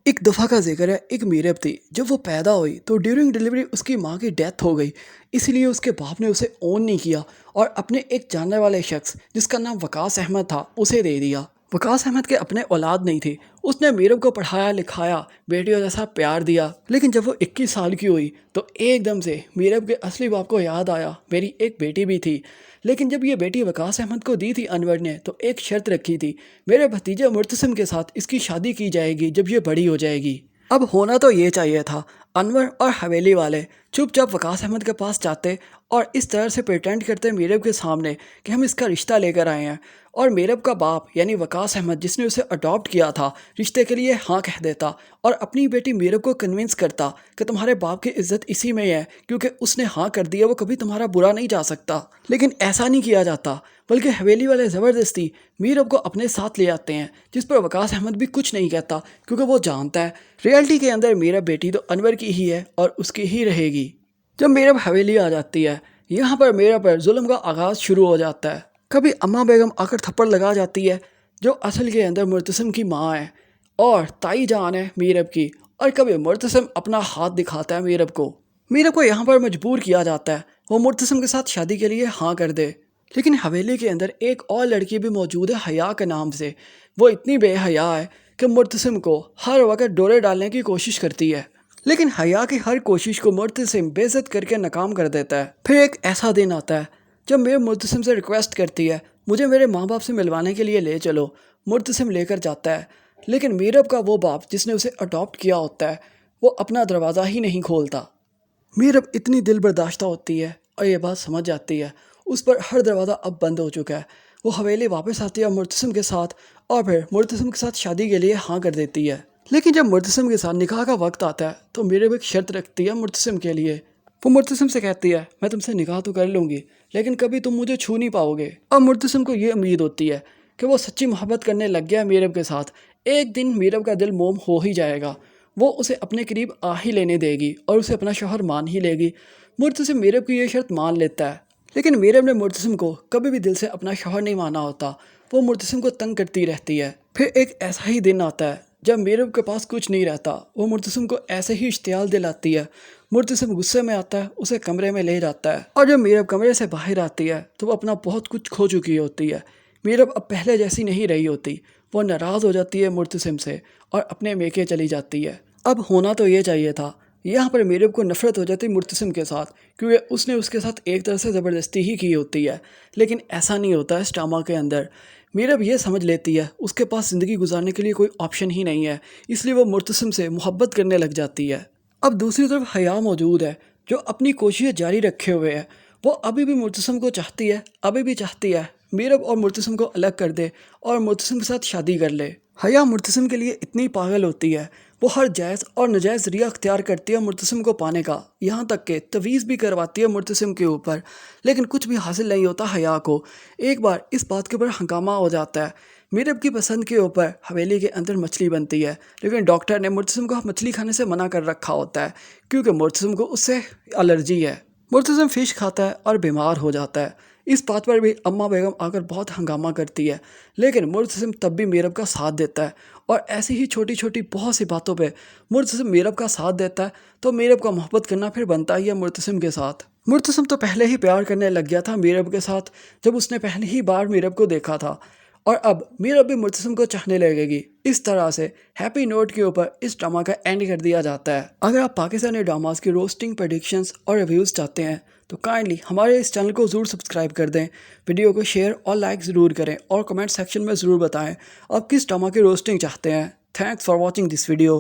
एक दफ़ा का ज़िक्र है, एक मीरब थी। जब वो पैदा हुई तो ड्यूरिंग डिलीवरी उसकी माँ की डेथ हो गई। इसीलिए उसके बाप ने उसे ओन नहीं किया और अपने एक जानने वाले शख्स जिसका नाम वकास अहमद था उसे दे दिया। वकास अहमद के अपने औलाद नहीं थी। उसने मीरब को पढ़ाया लिखाया, बेटियों जैसा प्यार दिया। लेकिन जब वो 21 साल की हुई तो एकदम से मीरब के असली बाप को याद आया, मेरी एक बेटी भी थी। लेकिन जब ये बेटी वकास अहमद को दी थी अनवर ने, तो एक शर्त रखी थी, मेरे भतीजे मुर्तसिम के साथ इसकी शादी की जाएगी जब ये बड़ी हो जाएगी। अब होना तो ये चाहिए था, अनवर और हवेली वाले चुपचाप वकास अहमद के पास जाते और इस तरह से प्रिटेंड करते मीरब के सामने कि हम इसका रिश्ता लेकर आए हैं, और मीरब का बाप यानी वकास अहमद जिसने उसे अडॉप्ट किया था रिश्ते के लिए हाँ कह देता और अपनी बेटी मीरब को कन्विंस करता कि तुम्हारे बाप की इज्जत इसी में है, क्योंकि उसने हाँ कर दिया, वो कभी तुम्हारा बुरा नहीं जा सकता। लेकिन ऐसा नहीं किया जाता, बल्कि हवेली वाले ज़बरदस्ती मीरब को अपने साथ ले आते हैं, जिस पर वकास अहमद भी कुछ नहीं कहता, क्योंकि वो जानता है रियलिटी के अंदर मीरब बेटी तो अनवर की ही है और उसकी ही रहेगी। जब मीरब हवेली आ जाती है, यहाँ पर मीरब पर जुल्म का आगाज़ शुरू हो जाता है। कभी अम्मा बेगम आकर थप्पड़ लगा जाती है, जो असल के अंदर मुर्तसिम की माँ है और ताई जान है मीरब की, और कभी मुर्तसिम अपना हाथ दिखाता है मीरब को। मीरब को यहाँ पर मजबूर किया जाता है वो मुर्तसिम के साथ शादी के लिए हाँ कर दे। लेकिन हवेली के अंदर एक और लड़की भी मौजूद है हया के नाम से। वो इतनी बेहया है कि मुर्तसिम को हर वक्त डोरे डालने की कोशिश करती है, लेकिन हया की हर कोशिश को मुर्तसिम बेइज्जत करके नाकाम कर देता है। फिर एक ऐसा दिन आता है जब मेरे मुर्तसिम से रिक्वेस्ट करती है, मुझे मेरे माँ बाप से मिलवाने के लिए ले चलो। मुर्तसिम लेकर जाता है, लेकिन मीरब का वो बाप जिसने उसे अडॉप्ट किया होता है वो अपना दरवाज़ा ही नहीं खोलता। मीरब इतनी दिल बर्दाश्ता होती है और ये बात समझ जाती है, उस पर हर दरवाज़ा अब बंद हो चुका है। वो हवेली वापस आती है मुर्तसिम के साथ और फिर मुर्तसिम के साथ शादी के लिए हाँ कर देती है। लेकिन जब मुर्तसिम के साथ निकाह का वक्त आता है तो मीरब एक शर्त रखती है मुर्तसिम के लिए। वो मुर्तसिम से कहती है, मैं तुमसे निकाह तो कर लूँगी लेकिन कभी तुम मुझे छू नहीं पाओगे। और मुर्तसिम को ये उम्मीद होती है कि वो सच्ची मोहब्बत करने लग गया मीरब के साथ। एक दिन मीरब का दिल मोम हो ही जाएगा, वो उसे अपने करीब आ ही लेने देगी और उसे अपना शौहर मान ही लेगी। मुर्तसिम मीरब की ये शर्त मान लेता है, लेकिन मीरब ने मुर्तसिम को कभी भी दिल से अपना शौहर नहीं माना होता। वो मुर्तसिम को तंग करती रहती है। फिर एक ऐसा ही दिन आता है जब मीरब के पास कुछ नहीं रहता। वो मुर्तसिम को ऐसे ही इश्तियाल दिलाती है। मुर्तसिम गुस्से में आता है, उसे कमरे में ले जाता है, और जब मीरब कमरे से बाहर आती है तो वो अपना बहुत कुछ खो चुकी होती है। मीरब अब पहले जैसी नहीं रही होती। वो नाराज़ हो जाती है मुर्तसिम से और अपने मेके चली जाती है। अब होना तो ये चाहिए था, यहाँ पर मीरब को नफ़रत हो जाती मुर्तसिम के साथ, क्योंकि उसने उसके साथ एक तरह से ज़बरदस्ती ही की होती है। लेकिन ऐसा नहीं होता इस ड्रामा के अंदर। मीरब ये समझ लेती है उसके पास ज़िंदगी गुजारने के लिए कोई ऑप्शन ही नहीं है, इसलिए वो मुर्तसिम से मोहब्बत करने लग जाती है। अब दूसरी तरफ हया मौजूद है जो अपनी कोशिशें जारी रखे हुए है। वो अभी भी मुर्तसिम को चाहती है, अभी भी चाहती है मीरब और मुर्तसिम को अलग कर दे और मुर्तसिम के साथ शादी कर ले। हया मुर्तसिम के लिए इतनी पागल होती है, वो हर जायज़ और नाजायज़ ज़रिया अख्तियार करती है मुर्तसिम को पाने का, यहाँ तक कि तवीज़ भी करवाती है मुर्तसिम के ऊपर। लेकिन कुछ भी हासिल नहीं होता हया को। एक बार इस बात के ऊपर हंगामा हो जाता है। मीरब की पसंद के ऊपर हवेली के अंदर मछली बनती है, लेकिन डॉक्टर ने मुर्तसिम को मछली खाने से मना कर रखा होता है क्योंकि मुर्तसिम को उससे एलर्जी है। मुर्तसिम फ़िश खाता है और बीमार हो जाता है। इस बात पर भी अम्मा बेगम आकर बहुत हंगामा करती है, लेकिन मुर्तसिम तब भी मीरब का साथ देता है और ऐसी ही छोटी छोटी बहुत सी बातों पे मुर्तसिम मीरब का साथ देता है। तो मीरब का मोहब्बत करना फिर बनता ही है मुर्तसिम के साथ। मुर्तसिम तो पहले ही प्यार करने लग गया था मीरब के साथ जब उसने पहली ही बार मीरब को देखा था, और अब मीरब भी मुर्तसिम को चाहने लगेगी। इस तरह से हैप्पी नोट के ऊपर इस ड्रामा का एंड कर दिया जाता है। अगर आप पाकिस्तानी ड्रामास की रोस्टिंग, प्रेडिक्शंस और रिव्यूज़ चाहते हैं तो काइंडली हमारे इस चैनल को ज़रूर सब्सक्राइब कर दें, वीडियो को शेयर और लाइक ज़रूर करें, और कमेंट सेक्शन में ज़रूर बताएं आप किस ड्रामा की रोस्टिंग चाहते हैं। Thanks for watching this video.